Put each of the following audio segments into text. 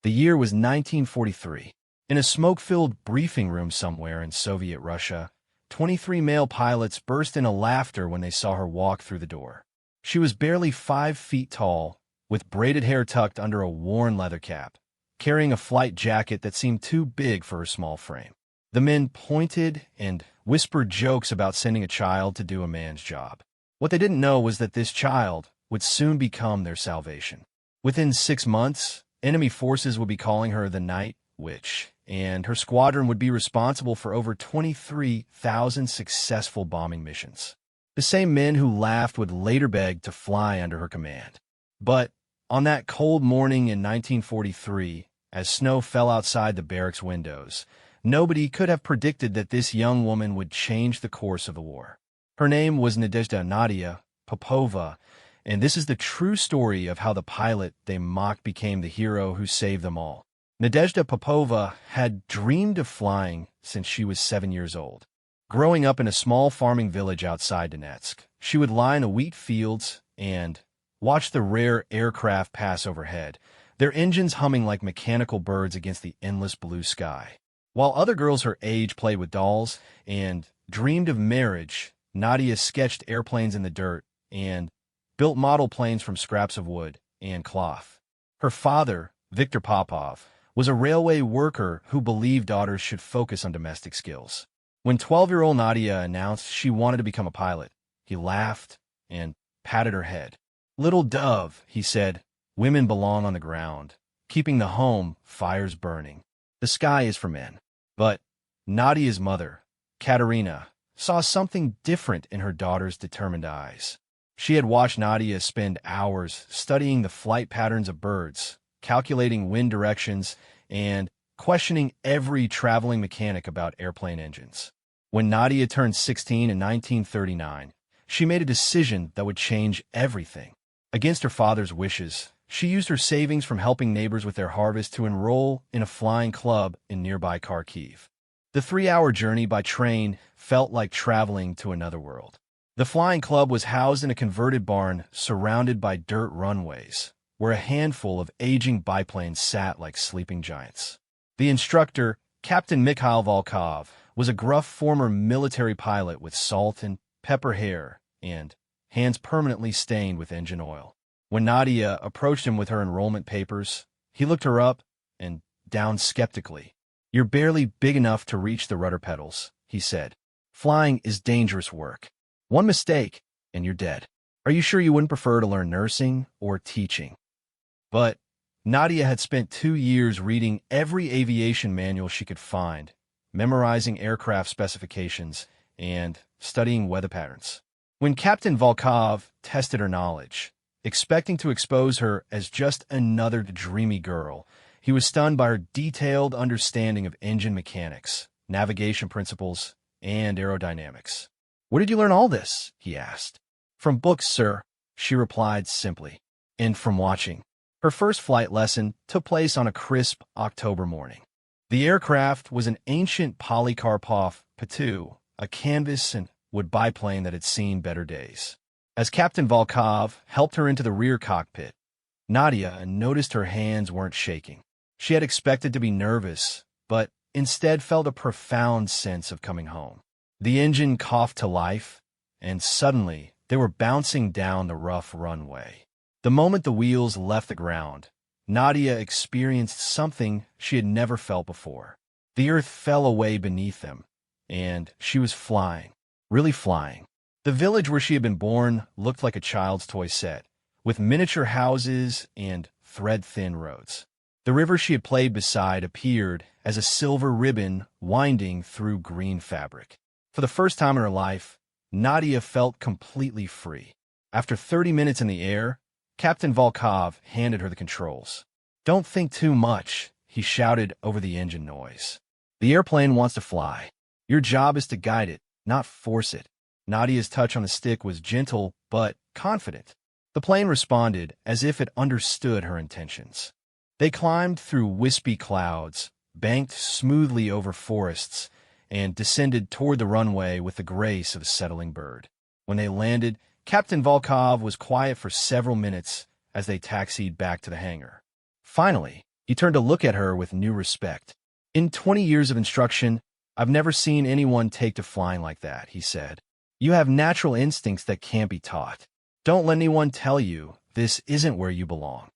The year was 1943. In a smoke-filled briefing room somewhere in Soviet Russia, 23 male pilots burst into laughter when they saw her walk through the door. She was barely 5 feet tall, with braided hair tucked under a worn leather cap, carrying a flight jacket that seemed too big for her small frame. The men pointed and whispered jokes about sending a child to do a man's job. What they didn't know was that this child would soon become their salvation. Within 6 months, enemy forces would be calling her the Night Witch, and her squadron would be responsible for over 23,000 successful bombing missions. The same men who laughed would later beg to fly under her command. But on that cold morning in 1943, as snow fell outside the barracks windows, nobody could have predicted that this young woman would change the course of the war. Her name was Nadezhda Nadia Popova, and this is the true story of how the pilot they mocked became the hero who saved them all. Nadezhda Popova had dreamed of flying since she was 7 years old. Growing up in a small farming village outside Donetsk, she would lie in the wheat fields and watch the rare aircraft pass overhead, their engines humming like mechanical birds against the endless blue sky. While other girls her age played with dolls and dreamed of marriage, Nadia sketched airplanes in the dirt and built model planes from scraps of wood and cloth. Her father, Viktor Popov, was a railway worker who believed daughters should focus on domestic skills. When 12-year-old Nadia announced she wanted to become a pilot, he laughed and patted her head. "Little dove," he said, "women belong on the ground, keeping the home fires burning. The sky is for men." But Nadia's mother, Katerina, saw something different in her daughter's determined eyes. She had watched Nadia spend hours studying the flight patterns of birds, calculating wind directions, and questioning every traveling mechanic about airplane engines. When Nadia turned 16 in 1939, she made a decision that would change everything. Against her father's wishes, she used her savings from helping neighbors with their harvest to enroll in a flying club in nearby Kharkiv. The 3-hour journey by train felt like traveling to another world. The flying club was housed in a converted barn surrounded by dirt runways, where a handful of aging biplanes sat like sleeping giants. The instructor, Captain Mikhail Volkov, was a gruff former military pilot with salt and pepper hair and hands permanently stained with engine oil. When Nadia approached him with her enrollment papers, he looked her up and down skeptically. "You're barely big enough to reach the rudder pedals," he said. "Flying is dangerous work. One mistake, and you're dead. Are you sure you wouldn't prefer to learn nursing or teaching?" But Nadia had spent 2 years reading every aviation manual she could find, memorizing aircraft specifications, and studying weather patterns. When Captain Volkov tested her knowledge, expecting to expose her as just another dreamy girl, he was stunned by her detailed understanding of engine mechanics, navigation principles, and aerodynamics. "Where did you learn all this?" he asked. "From books, sir," she replied simply, "and from watching." Her first flight lesson took place on a crisp October morning. The aircraft was an ancient Polikarpov P-2, a canvas and wood biplane that had seen better days. As Captain Volkov helped her into the rear cockpit, Nadia noticed her hands weren't shaking. She had expected to be nervous, but instead felt a profound sense of coming home. The engine coughed to life, and suddenly they were bouncing down the rough runway. The moment the wheels left the ground, Nadia experienced something she had never felt before. The earth fell away beneath them, and she was flying, really flying. The village where she had been born looked like a child's toy set, with miniature houses and thread-thin roads. The river she had played beside appeared as a silver ribbon winding through green fabric. For the first time in her life, Nadia felt completely free. After 30 minutes in the air, Captain Volkov handed her the controls. "Don't think too much," he shouted over the engine noise. "The airplane wants to fly. Your job is to guide it, not force it." Nadia's touch on the stick was gentle but confident. The plane responded as if it understood her intentions. They climbed through wispy clouds, banked smoothly over forests, and descended toward the runway with the grace of a settling bird. When they landed, Captain Volkov was quiet for several minutes as they taxied back to the hangar. Finally, He turned to look at her with new respect. In 20 years of instruction, I've never seen anyone take to flying like that, he said. You have natural instincts that can't be taught. Don't let anyone tell you this isn't where you belong.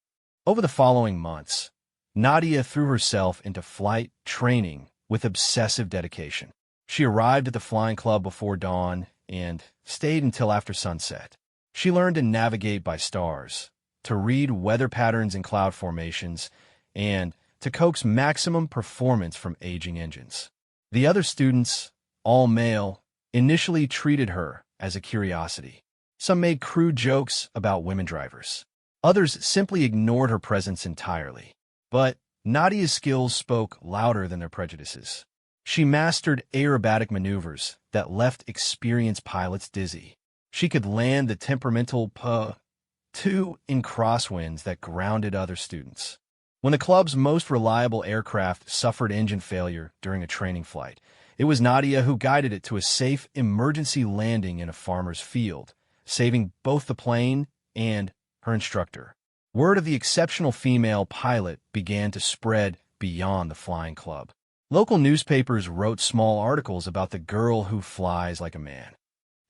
Over the following months, Nadia threw herself into flight training with obsessive dedication. She arrived at the flying club before dawn and stayed until after sunset. She learned to navigate by stars, to read weather patterns and cloud formations, and to coax maximum performance from aging engines. The other students, all male, initially treated her as a curiosity. Some made crude jokes about women drivers. Others simply ignored her presence entirely. But Nadia's skills spoke louder than their prejudices. She mastered aerobatic maneuvers that left experienced pilots dizzy. She could land the temperamental P-2 in crosswinds that grounded other students. When the club's most reliable aircraft suffered engine failure during a training flight, it was Nadia who guided it to a safe emergency landing in a farmer's field, saving both the plane and her instructor. Word of the exceptional female pilot began to spread beyond the flying club. Local newspapers wrote small articles about the girl who flies like a man.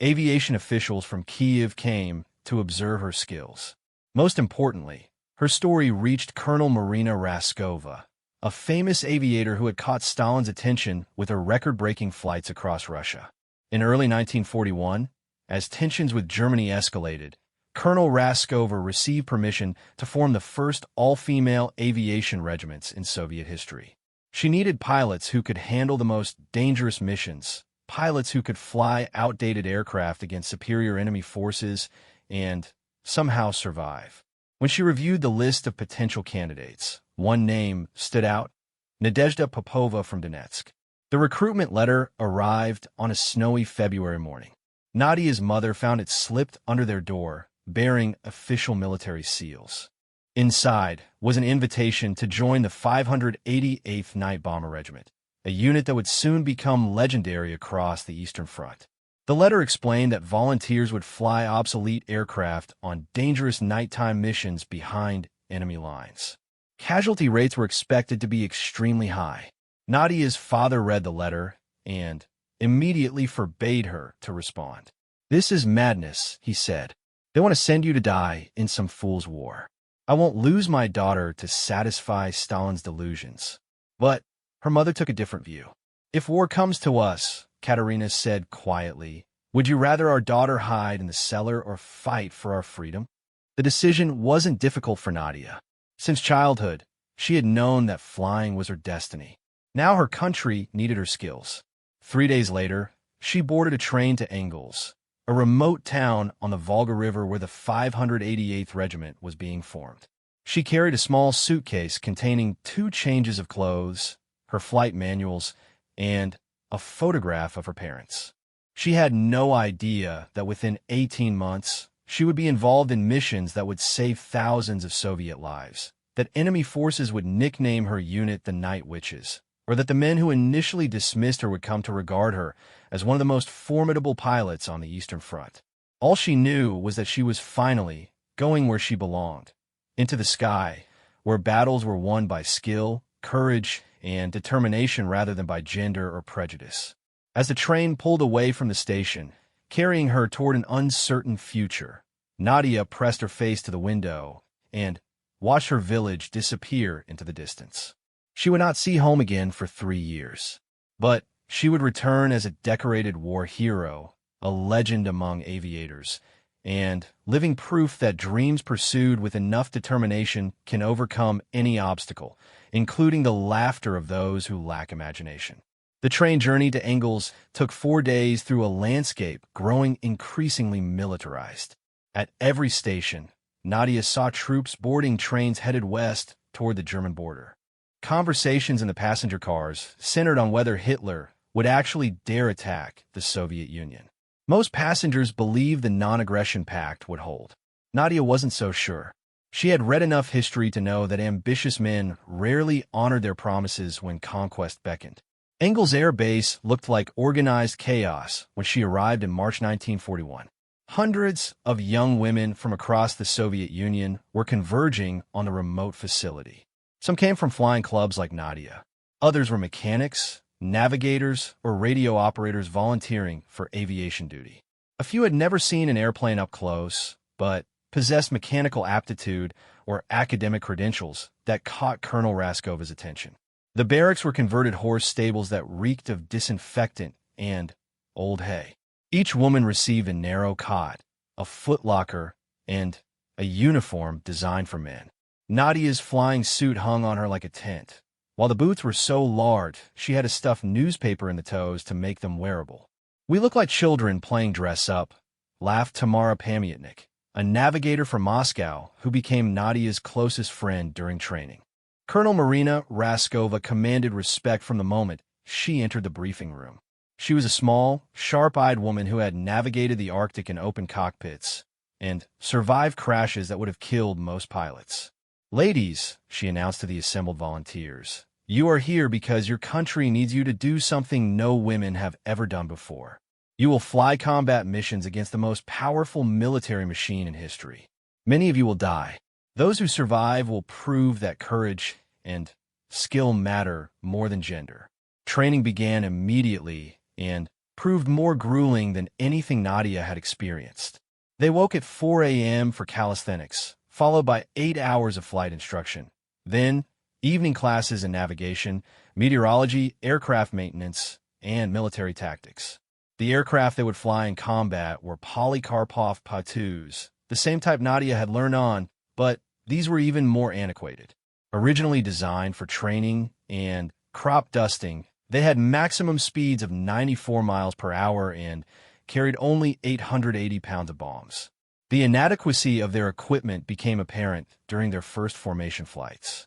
Aviation officials from Kyiv came to observe her skills. Most importantly, her story reached Colonel Marina Raskova, a famous aviator who had caught Stalin's attention with her record-breaking flights across Russia. In early 1941, as tensions with Germany escalated, Colonel Raskova received permission to form the first all-female aviation regiments in Soviet history. She needed pilots who could handle the most dangerous missions, pilots who could fly outdated aircraft against superior enemy forces and somehow survive. When she reviewed the list of potential candidates, one name stood out: Nadezhda Popova from Donetsk. The recruitment letter arrived on a snowy February morning. Nadia's mother found it slipped under their door, bearing official military seals. Inside was an invitation to join the 588th Night Bomber Regiment, a unit that would soon become legendary across the Eastern Front. The letter explained that volunteers would fly obsolete aircraft on dangerous nighttime missions behind enemy lines. Casualty rates were expected to be extremely high. Nadia's father read the letter and immediately forbade her to respond. "This is madness," he said. "They want to send you to die in some fool's war. I won't lose my daughter to satisfy Stalin's delusions." But her mother took a different view. "If war comes to us," Katerina said quietly, "would you rather our daughter hide in the cellar or fight for our freedom?" The decision wasn't difficult for Nadia. Since childhood, she had known that flying was her destiny. Now her country needed her skills. 3 days later, she boarded a train to Engels, a remote town on the Volga River where the 588th Regiment was being formed. She carried a small suitcase containing 2 changes of clothes, her flight manuals, and a photograph of her parents. She had no idea that within 18 months, she would be involved in missions that would save thousands of Soviet lives, that enemy forces would nickname her unit the Night Witches, or that the men who initially dismissed her would come to regard her as one of the most formidable pilots on the Eastern Front. All she knew was that she was finally going where she belonged, into the sky, where battles were won by skill, courage, and determination rather than by gender or prejudice. As the train pulled away from the station, carrying her toward an uncertain future, Nadia pressed her face to the window and watched her village disappear into the distance. She would not see home again for 3 years, but she would return as a decorated war hero, a legend among aviators, and living proof that dreams pursued with enough determination can overcome any obstacle, including the laughter of those who lack imagination. The train journey to Engels took 4 days through a landscape growing increasingly militarized. At every station, Nadia saw troops boarding trains headed west toward the German border. Conversations in the passenger cars centered on whether Hitler would actually dare attack the Soviet Union. Most passengers believed the non-aggression pact would hold. Nadia wasn't so sure. She had read enough history to know that ambitious men rarely honored their promises when conquest beckoned. Engels Air Base looked like organized chaos when she arrived in March 1941. Hundreds of young women from across the Soviet Union were converging on the remote facility. Some came from flying clubs like Nadia. Others were mechanics, navigators, or radio operators volunteering for aviation duty. A few had never seen an airplane up close, but possessed mechanical aptitude or academic credentials that caught Colonel Raskova's attention. The barracks were converted horse stables that reeked of disinfectant and old hay. Each woman received a narrow cot, a footlocker, and a uniform designed for men. Nadia's flying suit hung on her like a tent. While the boots were so large, she had a stuffed newspaper in the toes to make them wearable. "We look like children playing dress-up," laughed Tamara Pamyatnik, a navigator from Moscow who became Nadia's closest friend during training. Colonel Marina Raskova commanded respect from the moment she entered the briefing room. She was a small, sharp-eyed woman who had navigated the Arctic in open cockpits and survived crashes that would have killed most pilots. "Ladies," she announced to the assembled volunteers, "you are here because your country needs you to do something no women have ever done before. You will fly combat missions against the most powerful military machine in history. Many of you will die. Those who survive will prove that courage and skill matter more than gender." Training began immediately and proved more grueling than anything Nadia had experienced. They woke at 4 a.m. for calisthenics, followed by 8 hours of flight instruction. Then, evening classes in navigation, meteorology, aircraft maintenance, and military tactics. The aircraft they would fly in combat were Polikarpov Pa-2s, the same type Nadia had learned on, but these were even more antiquated. Originally designed for training and crop dusting, they had maximum speeds of 94 miles per hour and carried only 880 pounds of bombs. The inadequacy of their equipment became apparent during their first formation flights.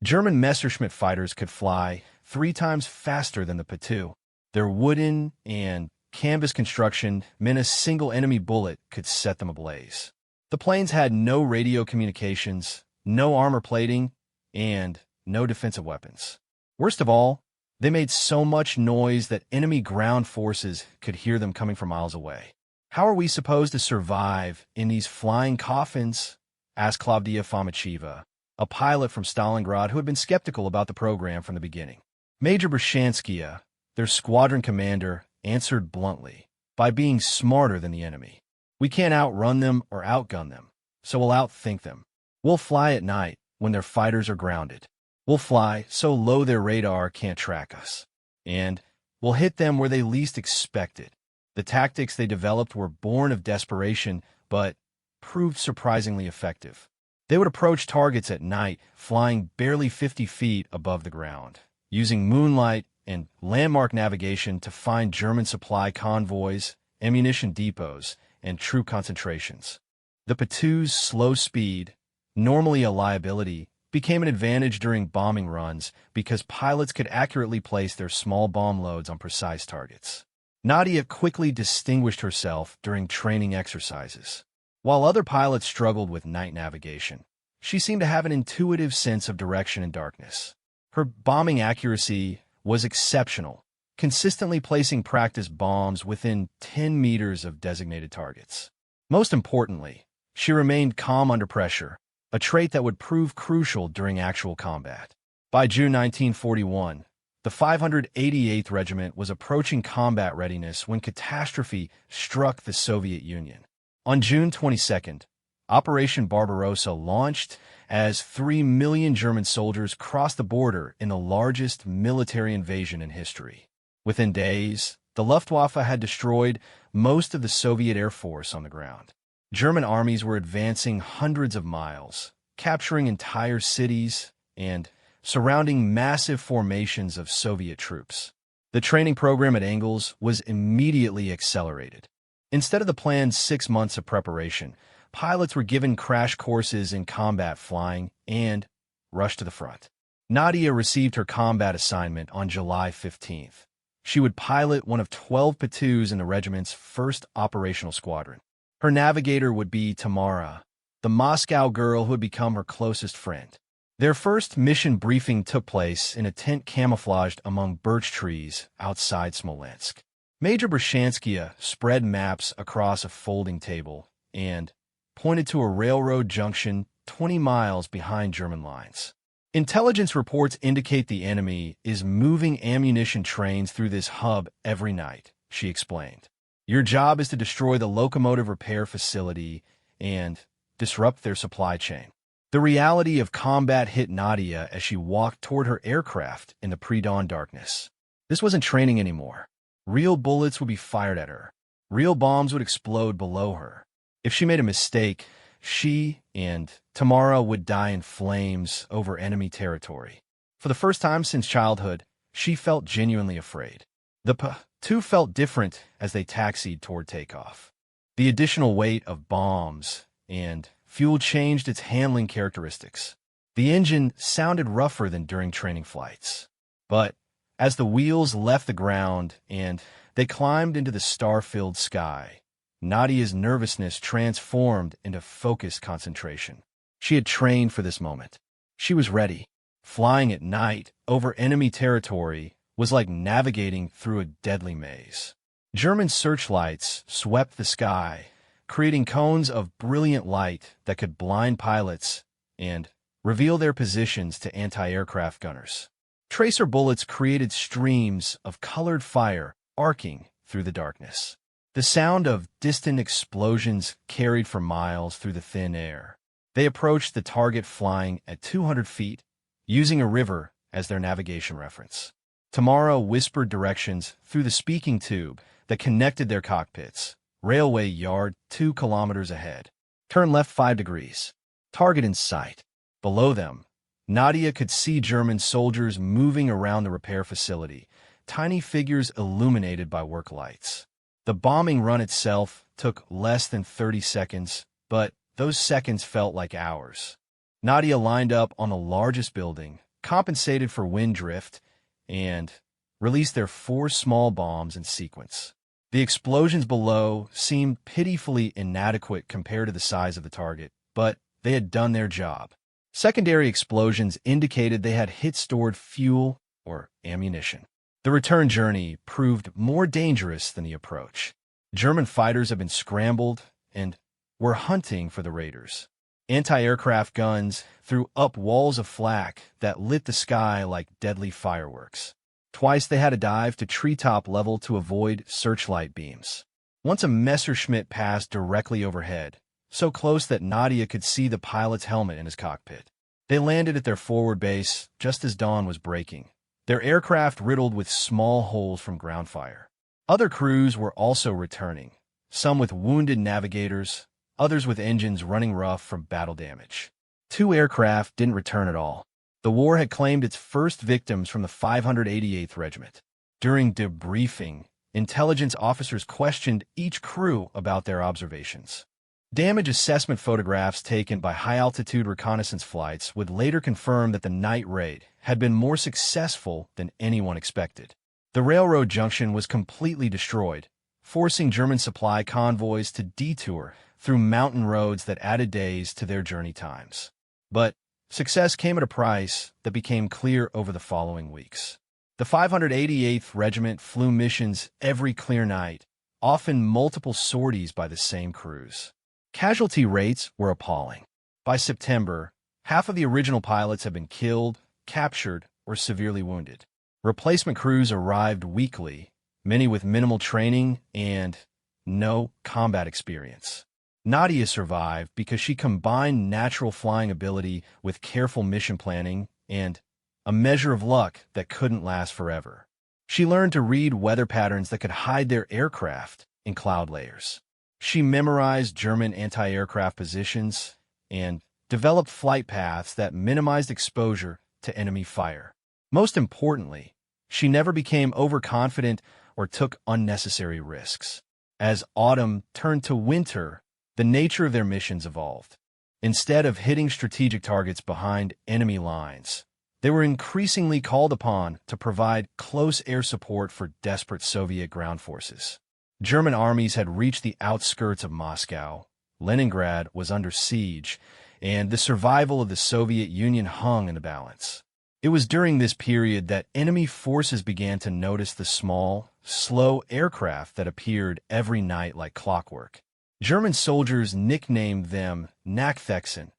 German Messerschmitt fighters could fly 3 times faster than the Pa-2. Their wooden and canvas construction meant a single enemy bullet could set them ablaze. The planes had no radio communications, no armor plating, and no defensive weapons. Worst of all, they made so much noise that enemy ground forces could hear them coming from miles away. "How are we supposed to survive in these flying coffins?" asked Klavdia Fomicheva, a pilot from Stalingrad who had been skeptical about the program from the beginning. Major Brushanskia, their squadron commander, answered bluntly, "By being smarter than the enemy. We can't outrun them or outgun them, so we'll outthink them. We'll fly at night when their fighters are grounded. We'll fly so low their radar can't track us. And we'll hit them where they least expect it." The tactics they developed were born of desperation, but proved surprisingly effective. They would approach targets at night, flying barely 50 feet above the ground, using moonlight and landmark navigation to find German supply convoys, ammunition depots, and troop concentrations. The Pa-2's slow speed, normally a liability, became an advantage during bombing runs because pilots could accurately place their small bomb loads on precise targets. Nadia quickly distinguished herself during training exercises. While other pilots struggled with night navigation, she seemed to have an intuitive sense of direction in darkness. Her bombing accuracy was exceptional, consistently placing practice bombs within 10 meters of designated targets. Most importantly, she remained calm under pressure, a trait that would prove crucial during actual combat. By June 1941, the 588th Regiment was approaching combat readiness when catastrophe struck the Soviet Union. On June 22nd, Operation Barbarossa launched as 3 million German soldiers crossed the border in the largest military invasion in history. Within days, the Luftwaffe had destroyed most of the Soviet Air Force on the ground. German armies were advancing hundreds of miles, capturing entire cities and surrounding massive formations of Soviet troops. The training program at Engels was immediately accelerated. Instead of the planned 6 months of preparation, pilots were given crash courses in combat flying and rushed to the front. Nadia received her combat assignment on July 15th. She would pilot one of 12 Pa-2s in the regiment's first operational squadron. Her navigator would be Tamara, the Moscow girl who had become her closest friend. Their first mission briefing took place in a tent camouflaged among birch trees outside Smolensk. Major Brushanskia spread maps across a folding table and pointed to a railroad junction 20 miles behind German lines. Intelligence reports indicate the enemy is moving ammunition trains through this hub every night, she explained. Your job is to destroy the locomotive repair facility and disrupt their supply chain. The reality of combat hit Nadia as she walked toward her aircraft in the pre-dawn darkness. This wasn't training anymore. Real bullets would be fired at her. Real bombs would explode below her. If she made a mistake, she and Tamara would die in flames over enemy territory. For the first time since childhood, she felt genuinely afraid. The two felt different as they taxied toward takeoff. The additional weight of bombs and fuel changed its handling characteristics. The engine sounded rougher than during training flights. But as the wheels left the ground and they climbed into the star-filled sky, Nadia's nervousness transformed into focused concentration. She had trained for this moment. She was ready. Flying at night over enemy territory was like navigating through a deadly maze. German searchlights swept the sky, creating cones of brilliant light that could blind pilots and reveal their positions to anti-aircraft gunners. Tracer bullets created streams of colored fire arcing through the darkness. The sound of distant explosions carried for miles through the thin air. They approached the target flying at 200 feet, using a river as their navigation reference. Tamara whispered directions through the speaking tube that connected their cockpits. Railway yard 2 kilometers ahead. Turn left 5 degrees. Target in sight. Below them, Nadia could see German soldiers moving around the repair facility, tiny figures illuminated by work lights. The bombing run itself took less than 30 seconds, but those seconds felt like hours. Nadia lined up on the largest building, compensated for wind drift, and released their 4 small bombs in sequence. The explosions below seemed pitifully inadequate compared to the size of the target, but they had done their job. Secondary explosions indicated they had hit stored fuel or ammunition. The return journey proved more dangerous than the approach. German fighters had been scrambled and were hunting for the raiders. Anti-aircraft guns threw up walls of flak that lit the sky like deadly fireworks. Twice they had to dive to treetop level to avoid searchlight beams. Once a Messerschmitt passed directly overhead, so close that Nadia could see the pilot's helmet in his cockpit. They landed at their forward base just as dawn was breaking, their aircraft riddled with small holes from ground fire. Other crews were also returning, some with wounded navigators, others with engines running rough from battle damage. 2 aircraft didn't return at all. The war had claimed its first victims from the 588th Regiment. During debriefing, intelligence officers questioned each crew about their observations. Damage assessment photographs taken by high-altitude reconnaissance flights would later confirm that the night raid had been more successful than anyone expected. The railroad junction was completely destroyed, forcing German supply convoys to detour through mountain roads that added days to their journey times. But success came at a price that became clear over the following weeks. The 588th Regiment flew missions every clear night, often multiple sorties by the same crews. Casualty rates were appalling. By September, half of the original pilots had been killed, captured, or severely wounded. Replacement crews arrived weekly, many with minimal training and no combat experience. Nadia survived because she combined natural flying ability with careful mission planning and a measure of luck that couldn't last forever. She learned to read weather patterns that could hide their aircraft in cloud layers. She memorized German anti-aircraft positions and developed flight paths that minimized exposure to enemy fire. Most importantly, she never became overconfident or took unnecessary risks. As autumn turned to winter, the nature of their missions evolved. Instead of hitting strategic targets behind enemy lines, they were increasingly called upon to provide close air support for desperate Soviet ground forces. German armies had reached the outskirts of Moscow, Leningrad was under siege, and the survival of the Soviet Union hung in the balance. It was during this period that enemy forces began to notice the small, slow aircraft that appeared every night like clockwork. German soldiers nicknamed them Nachthexen,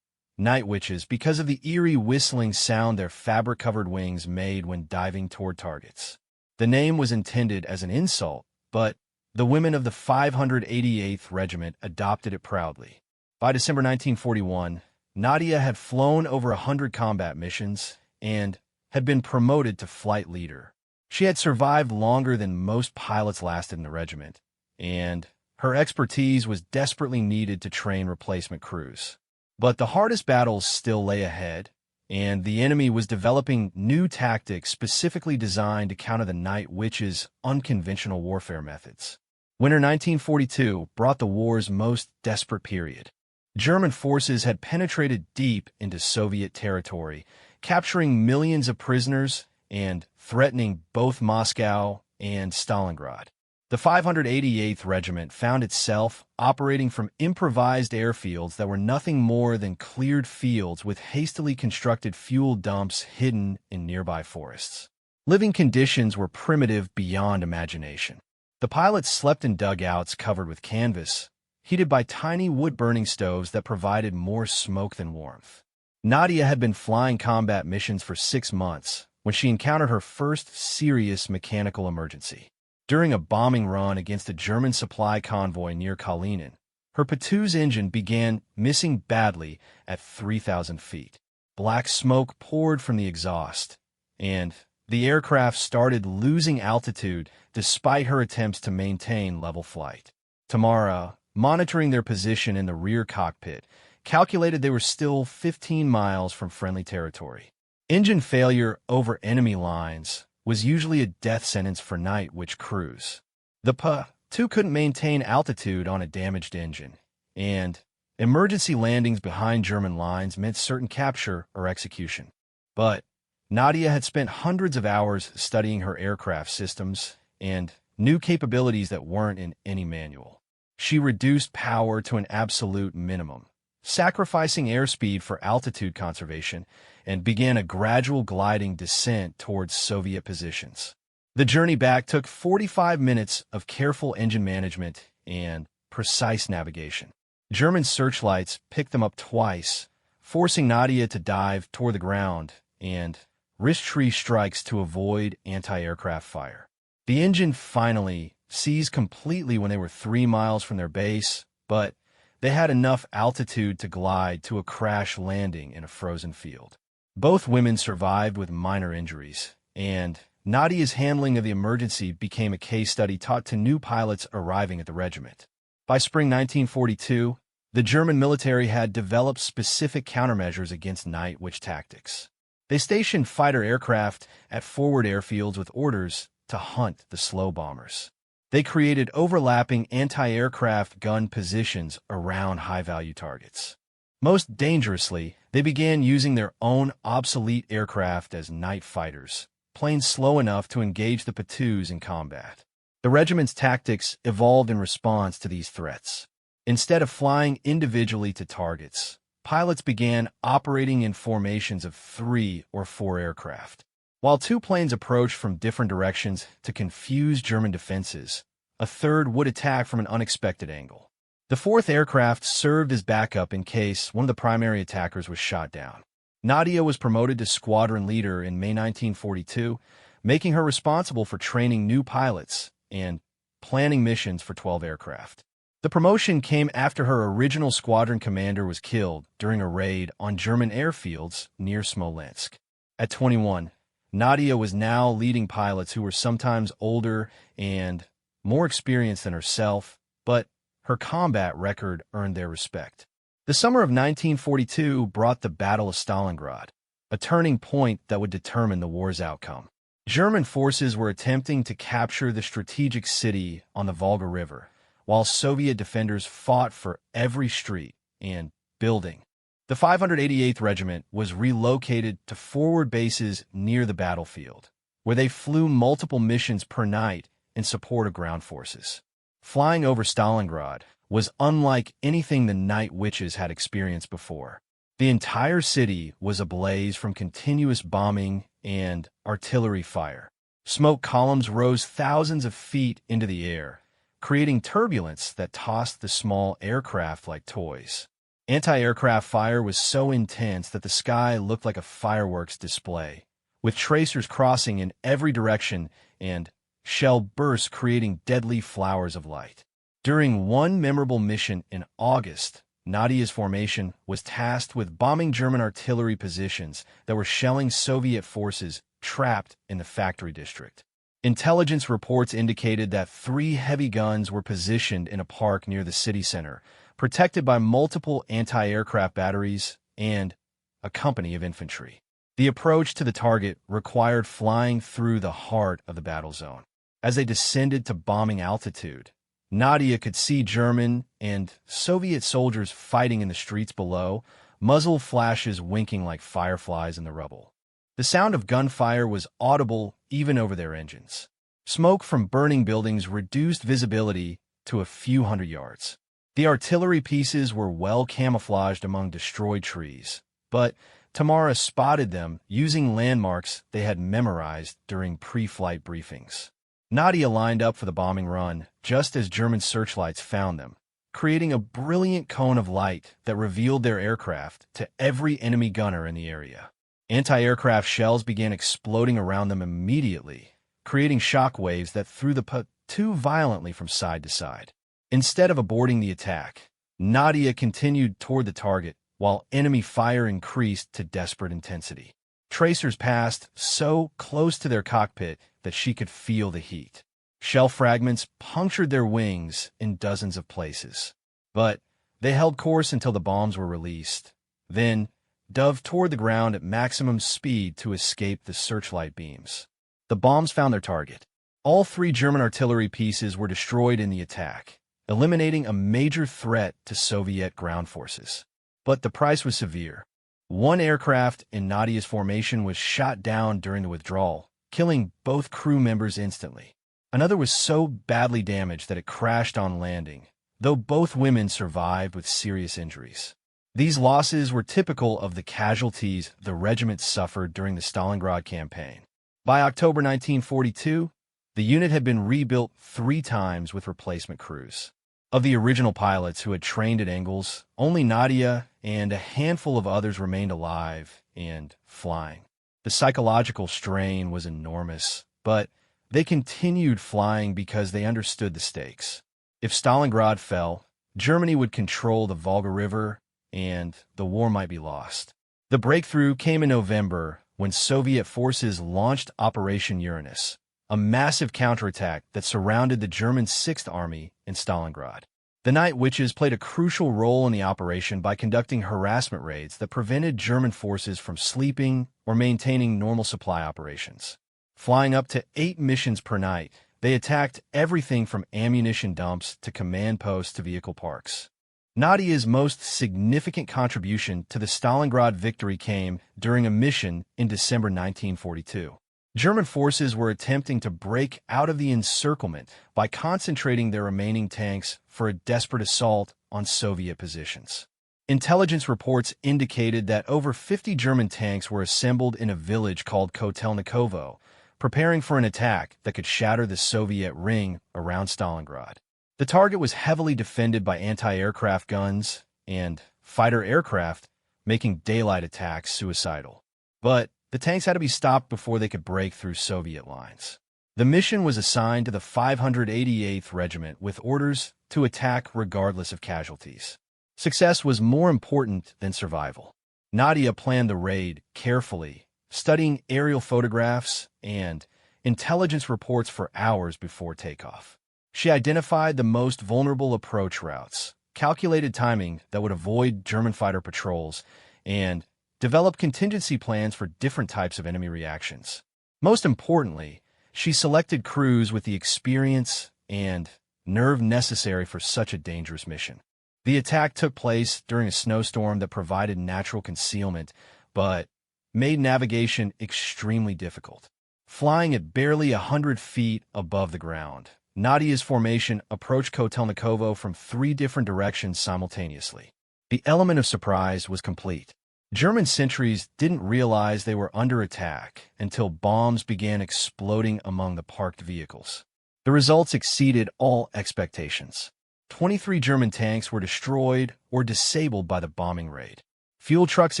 night witches because of the eerie whistling sound their fabric-covered wings made when diving toward targets. The name was intended as an insult, but the women of the 588th Regiment adopted it proudly. By December 1941, Nadia had flown over 100 combat missions and had been promoted to flight leader. She had survived longer than most pilots lasted in the regiment, and her expertise was desperately needed to train replacement crews. But the hardest battles still lay ahead, and the enemy was developing new tactics specifically designed to counter the Night Witches' unconventional warfare methods. Winter 1942 brought the war's most desperate period. German forces had penetrated deep into Soviet territory, capturing millions of prisoners and threatening both Moscow and Stalingrad. The 588th Regiment found itself operating from improvised airfields that were nothing more than cleared fields with hastily constructed fuel dumps hidden in nearby forests. Living conditions were primitive beyond imagination. The pilots slept in dugouts covered with canvas, heated by tiny wood-burning stoves that provided more smoke than warmth. Nadia had been flying combat missions for 6 months when she encountered her first serious mechanical emergency. During a bombing run against a German supply convoy near Kalinin, her P-2's engine began missing badly at 3,000 feet. Black smoke poured from the exhaust, and the aircraft started losing altitude despite her attempts to maintain level flight. Tamara, monitoring their position in the rear cockpit, calculated they were still 15 miles from friendly territory. Engine failure over enemy lines was usually a death sentence for night witch crews. The P-2 couldn't maintain altitude on a damaged engine, and emergency landings behind German lines meant certain capture or execution. But Nadia had spent hundreds of hours studying her aircraft systems and knew capabilities that weren't in any manual. She reduced power to an absolute minimum, sacrificing airspeed for altitude conservation, and began a gradual gliding descent towards Soviet positions. The journey back took 45 minutes of careful engine management and precise navigation. German searchlights picked them up twice, forcing Nadia to dive toward the ground and risk tree strikes to avoid anti-aircraft fire. The engine finally seized completely when they were 3 miles from their base, but they had enough altitude to glide to a crash landing in a frozen field. Both women survived with minor injuries, and Nadia's handling of the emergency became a case study taught to new pilots arriving at the regiment. By spring 1942, the German military had developed specific countermeasures against night witch tactics. They stationed fighter aircraft at forward airfields with orders to hunt the slow bombers. They created overlapping anti-aircraft gun positions around high-value targets. Most dangerously, they began using their own obsolete aircraft as night fighters, planes slow enough to engage the P-2s in combat. The regiment's tactics evolved in response to these threats. Instead of flying individually to targets, pilots began operating in formations of 3 or 4 aircraft. While 2 planes approached from different directions to confuse German defenses, a third would attack from an unexpected angle. The 4th aircraft served as backup in case one of the primary attackers was shot down. Nadia was promoted to squadron leader in May 1942, making her responsible for training new pilots and planning missions for 12 aircraft. The promotion came after her original squadron commander was killed during a raid on German airfields near Smolensk. At 21, Nadia was now leading pilots who were sometimes older and more experienced than herself, but her combat record earned their respect. The summer of 1942 brought the Battle of Stalingrad, a turning point that would determine the war's outcome. German forces were attempting to capture the strategic city on the Volga River, while Soviet defenders fought for every street and building. The 588th Regiment was relocated to forward bases near the battlefield, where they flew multiple missions per night in support of ground forces. Flying over Stalingrad was unlike anything the Night Witches had experienced before. The entire city was ablaze from continuous bombing and artillery fire. Smoke columns rose thousands of feet into the air, creating turbulence that tossed the small aircraft like toys. Anti-aircraft fire was so intense that the sky looked like a fireworks display, with tracers crossing in every direction and shell bursts creating deadly flowers of light. During one memorable mission in August, Nadia's formation was tasked with bombing German artillery positions that were shelling Soviet forces trapped in the factory district. Intelligence reports indicated that 3 heavy guns were positioned in a park near the city center, protected by multiple anti-aircraft batteries and a company of infantry. The approach to the target required flying through the heart of the battle zone. As they descended to bombing altitude, Nadia could see German and Soviet soldiers fighting in the streets below, muzzle flashes winking like fireflies in the rubble. The sound of gunfire was audible even over their engines. Smoke from burning buildings reduced visibility to a few hundred yards. The artillery pieces were well camouflaged among destroyed trees, but Tamara spotted them using landmarks they had memorized during pre-flight briefings. Nadia lined up for the bombing run just as German searchlights found them, creating a brilliant cone of light that revealed their aircraft to every enemy gunner in the area. Anti-aircraft shells began exploding around them immediately, creating shock waves that threw the P-2 violently from side to side. Instead of aborting the attack, Nadia continued toward the target while enemy fire increased to desperate intensity. Tracers passed so close to their cockpit that she could feel the heat. Shell fragments punctured their wings in dozens of places. But they held course until the bombs were released, then dove toward the ground at maximum speed to escape the searchlight beams. The bombs found their target. All 3 German artillery pieces were destroyed in the attack, eliminating a major threat to Soviet ground forces. But the price was severe. 1 aircraft in Nadia's formation was shot down during the withdrawal, killing both crew members instantly. Another was so badly damaged that it crashed on landing, though both women survived with serious injuries. These losses were typical of the casualties the regiment suffered during the Stalingrad campaign. By October 1942, the unit had been rebuilt 3 times with replacement crews. Of the original pilots who had trained at Engels, only Nadia and a handful of others remained alive and flying. The psychological strain was enormous, but they continued flying because they understood the stakes. If Stalingrad fell, Germany would control the Volga River, and the war might be lost. The breakthrough came in November when Soviet forces launched Operation Uranus, a massive counterattack that surrounded the German Sixth Army in Stalingrad. The Night Witches played a crucial role in the operation by conducting harassment raids that prevented German forces from sleeping or maintaining normal supply operations. Flying up to 8 missions per night, they attacked everything from ammunition dumps to command posts to vehicle parks. Nadia's most significant contribution to the Stalingrad victory came during a mission in December 1942. German forces were attempting to break out of the encirclement by concentrating their remaining tanks for a desperate assault on Soviet positions. Intelligence reports indicated that over 50 German tanks were assembled in a village called Kotelnikovo, preparing for an attack that could shatter the Soviet ring around Stalingrad. The target was heavily defended by anti-aircraft guns and fighter aircraft, making daylight attacks suicidal. But the tanks had to be stopped before they could break through Soviet lines. The mission was assigned to the 588th Regiment with orders to attack regardless of casualties. Success was more important than survival. Nadia planned the raid carefully, studying aerial photographs and intelligence reports for hours before takeoff. She identified the most vulnerable approach routes, calculated timing that would avoid German fighter patrols, and developed contingency plans for different types of enemy reactions. Most importantly, she selected crews with the experience and nerve necessary for such a dangerous mission. The attack took place during a snowstorm that provided natural concealment, but made navigation extremely difficult. Flying at barely 100 feet above the ground, Nadia's formation approached Kotelnikovo from 3 different directions simultaneously. The element of surprise was complete. German sentries didn't realize they were under attack until bombs began exploding among the parked vehicles. The results exceeded all expectations. 23 German tanks were destroyed or disabled by the bombing raid. Fuel trucks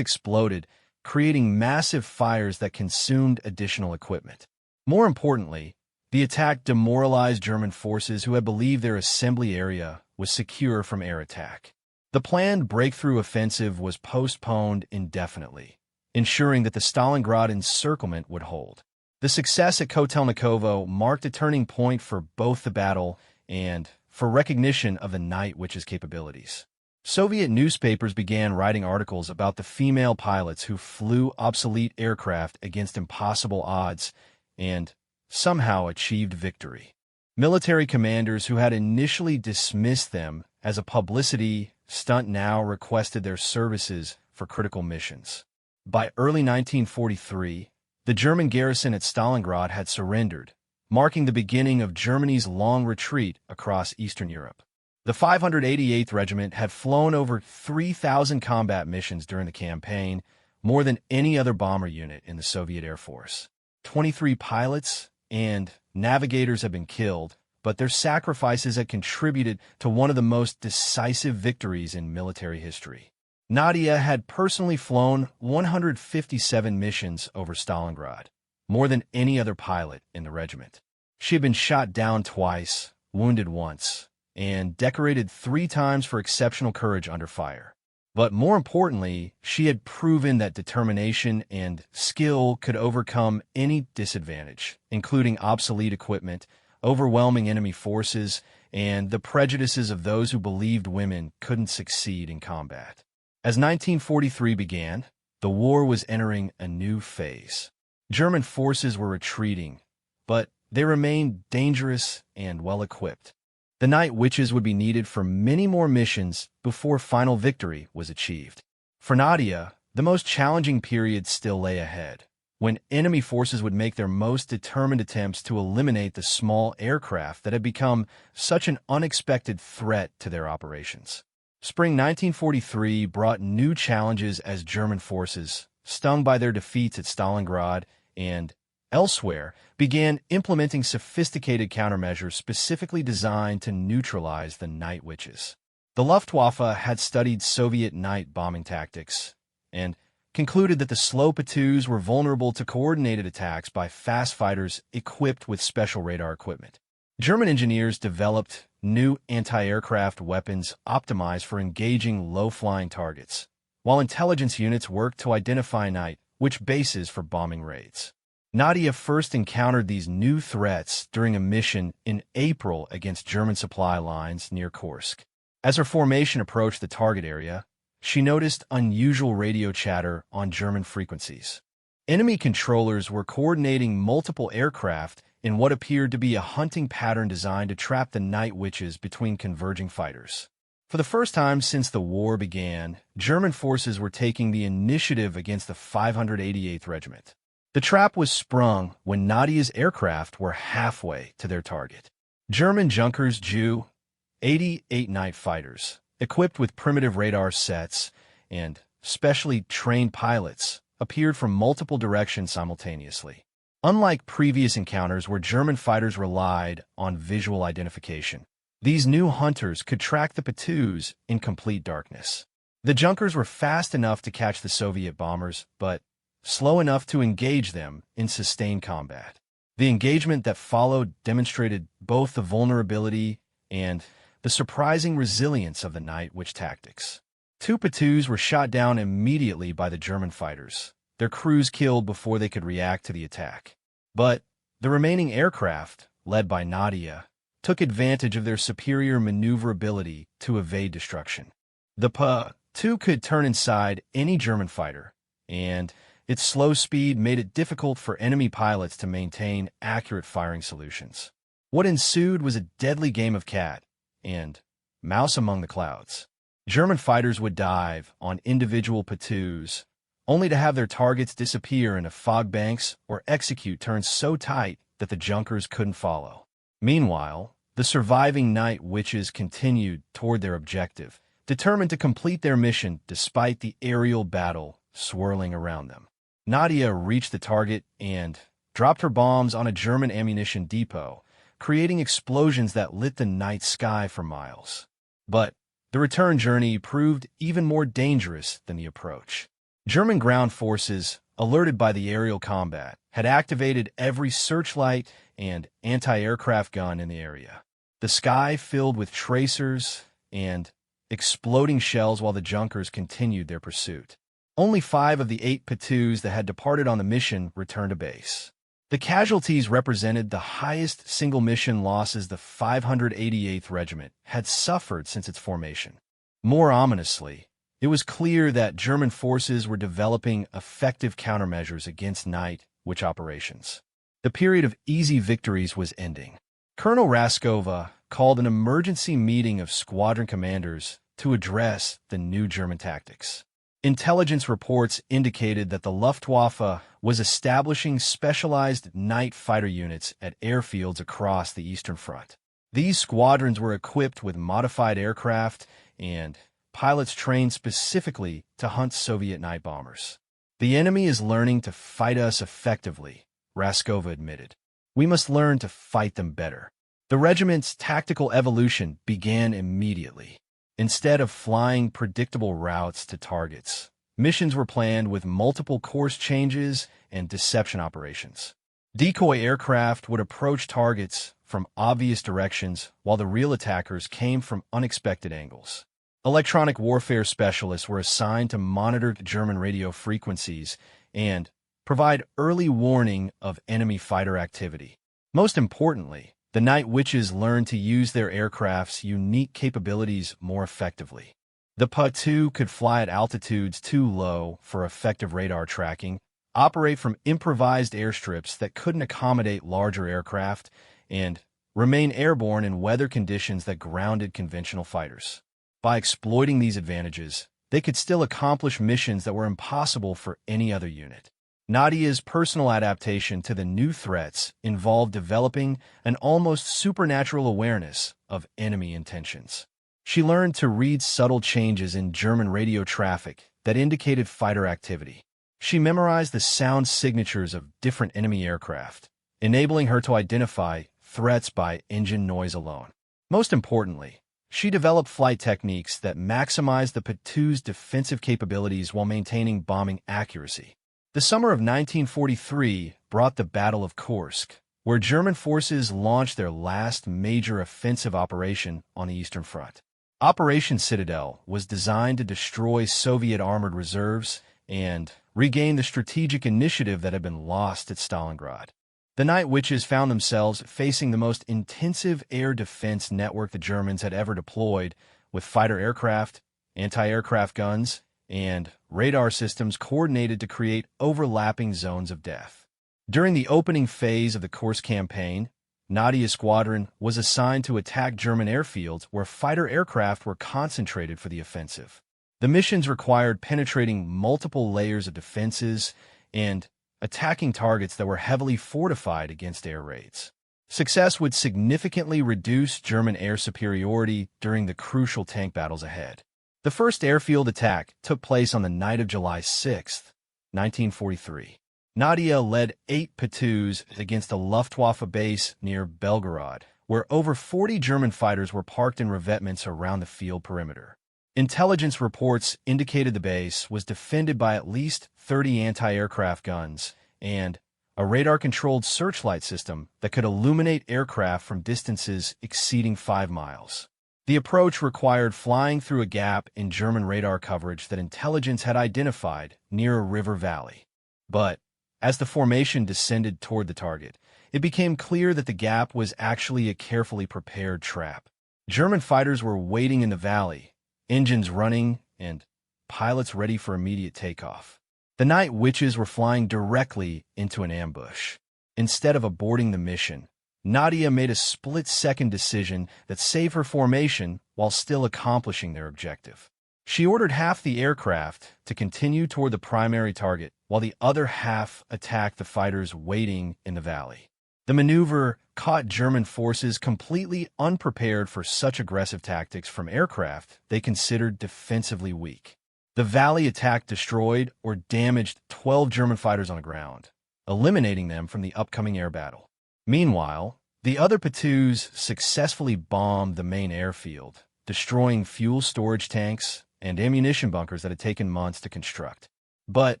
exploded, creating massive fires that consumed additional equipment. More importantly, the attack demoralized German forces who had believed their assembly area was secure from air attack. The planned breakthrough offensive was postponed indefinitely, ensuring that the Stalingrad encirclement would hold. The success at Kotelnikovo marked a turning point for both the battle and for recognition of the Night Witch's capabilities. Soviet newspapers began writing articles about the female pilots who flew obsolete aircraft against impossible odds and somehow achieved victory. Military commanders who had initially dismissed them as a publicity stunt now requested their services for critical missions. By early 1943, the German garrison at Stalingrad had surrendered, marking the beginning of Germany's long retreat across Eastern Europe. The 588th Regiment had flown over 3,000 combat missions during the campaign, more than any other bomber unit in the Soviet Air Force. 23 pilots and navigators had been killed, but their sacrifices had contributed to one of the most decisive victories in military history. Nadia had personally flown 157 missions over Stalingrad, more than any other pilot in the regiment. She had been shot down twice, wounded once, and decorated 3 times for exceptional courage under fire. But more importantly, she had proven that determination and skill could overcome any disadvantage, including obsolete equipment, overwhelming enemy forces, and the prejudices of those who believed women couldn't succeed in combat. As 1943 began, the war was entering a new phase. German forces were retreating, but they remained dangerous and well-equipped. The Night Witches would be needed for many more missions before final victory was achieved. For Nadia, the most challenging period still lay ahead, when enemy forces would make their most determined attempts to eliminate the small aircraft that had become such an unexpected threat to their operations. Spring 1943 brought new challenges as German forces, stung by their defeats at Stalingrad and elsewhere, began implementing sophisticated countermeasures specifically designed to neutralize the Night Witches. The Luftwaffe had studied Soviet night bombing tactics and concluded that the slow P-2s were vulnerable to coordinated attacks by fast fighters equipped with special radar equipment. German engineers developed new anti-aircraft weapons optimized for engaging low-flying targets, while intelligence units worked to identify night witch bases for bombing raids. Nadia first encountered these new threats during a mission in April against German supply lines near Kursk. As her formation approached the target area, she noticed unusual radio chatter on German frequencies. Enemy controllers were coordinating multiple aircraft in what appeared to be a hunting pattern designed to trap the Night Witches between converging fighters. For the first time since the war began, German forces were taking the initiative against the 588th Regiment. The trap was sprung when Nadia's aircraft were halfway to their target. German Junkers Ju-88 night fighters, equipped with primitive radar sets and specially trained pilots, appeared from multiple directions simultaneously. Unlike previous encounters where German fighters relied on visual identification, these new hunters could track the P-2s in complete darkness. The Junkers were fast enough to catch the Soviet bombers, but slow enough to engage them in sustained combat. The engagement that followed demonstrated both the vulnerability and the surprising resilience of the Night Witch tactics. 2 P-2s were shot down immediately by the German fighters, their crews killed before they could react to the attack. But the remaining aircraft, led by Nadia, took advantage of their superior maneuverability to evade destruction. The P-2 could turn inside any German fighter, and its slow speed made it difficult for enemy pilots to maintain accurate firing solutions. What ensued was a deadly game of cat and mouse among the clouds. German fighters would dive on individual P-2s, only to have their targets disappear into fog banks or execute turns so tight that the Junkers couldn't follow. Meanwhile, the surviving Night Witches continued toward their objective, determined to complete their mission despite the aerial battle swirling around them. Nadia reached the target and dropped her bombs on a German ammunition depot, creating explosions that lit the night sky for miles. But the return journey proved even more dangerous than the approach. German ground forces, alerted by the aerial combat, had activated every searchlight and anti-aircraft gun in the area. The sky filled with tracers and exploding shells while the Junkers continued their pursuit. Only 5 of the 8 Patus that had departed on the mission returned to base. The casualties represented the highest single mission losses the 588th Regiment had suffered since its formation. More ominously, it was clear that German forces were developing effective countermeasures against night witch operations. The period of easy victories was ending. Colonel Raskova called an emergency meeting of squadron commanders to address the new German tactics. Intelligence reports indicated that the Luftwaffe was establishing specialized night fighter units at airfields across the Eastern Front. These squadrons were equipped with modified aircraft and pilots trained specifically to hunt Soviet night bombers. "The enemy is learning to fight us effectively," Raskova admitted. "We must learn to fight them better." The regiment's tactical evolution began immediately. Instead of flying predictable routes to targets, missions were planned with multiple course changes and deception operations. Decoy aircraft would approach targets from obvious directions while the real attackers came from unexpected angles. Electronic warfare specialists were assigned to monitor German radio frequencies and provide early warning of enemy fighter activity. Most importantly, the Night Witches learned to use their aircraft's unique capabilities more effectively. The Pa-2 could fly at altitudes too low for effective radar tracking, operate from improvised airstrips that couldn't accommodate larger aircraft, and remain airborne in weather conditions that grounded conventional fighters. By exploiting these advantages, they could still accomplish missions that were impossible for any other unit. Nadia's personal adaptation to the new threats involved developing an almost supernatural awareness of enemy intentions. She learned to read subtle changes in German radio traffic that indicated fighter activity. She memorized the sound signatures of different enemy aircraft, enabling her to identify threats by engine noise alone. Most importantly, she developed flight techniques that maximized the Pa-2's defensive capabilities while maintaining bombing accuracy. The summer of 1943 brought the Battle of Kursk, where German forces launched their last major offensive operation on the Eastern Front. Operation Citadel was designed to destroy Soviet armored reserves and regain the strategic initiative that had been lost at Stalingrad. The Night Witches found themselves facing the most intensive air defense network the Germans had ever deployed, with fighter aircraft, anti-aircraft guns, and radar systems coordinated to create overlapping zones of death. During the opening phase of the Kursk campaign, Nadia's squadron was assigned to attack German airfields where fighter aircraft were concentrated for the offensive. The missions required penetrating multiple layers of defenses and attacking targets that were heavily fortified against air raids. Success would significantly reduce German air superiority during the crucial tank battles ahead. The first airfield attack took place on the night of July 6, 1943. Nadia led 8 Pa-2s against a Luftwaffe base near Belgorod, where over 40 German fighters were parked in revetments around the field perimeter. Intelligence reports indicated the base was defended by at least 30 anti-aircraft guns and a radar-controlled searchlight system that could illuminate aircraft from distances exceeding 5 miles. The approach required flying through a gap in German radar coverage that intelligence had identified near a river valley. But as the formation descended toward the target, it became clear that the gap was actually a carefully prepared trap. German fighters were waiting in the valley, engines running, and pilots ready for immediate takeoff. The Night Witches were flying directly into an ambush. Instead of aborting the mission, Nadia made a split-second decision that saved her formation while still accomplishing their objective. She ordered half the aircraft to continue toward the primary target, while the other half attacked the fighters waiting in the valley. The maneuver caught German forces completely unprepared for such aggressive tactics from aircraft they considered defensively weak. The valley attack destroyed or damaged 12 German fighters on the ground, eliminating them from the upcoming air battle. Meanwhile, the other Pa-2s successfully bombed the main airfield, destroying fuel storage tanks and ammunition bunkers that had taken months to construct. But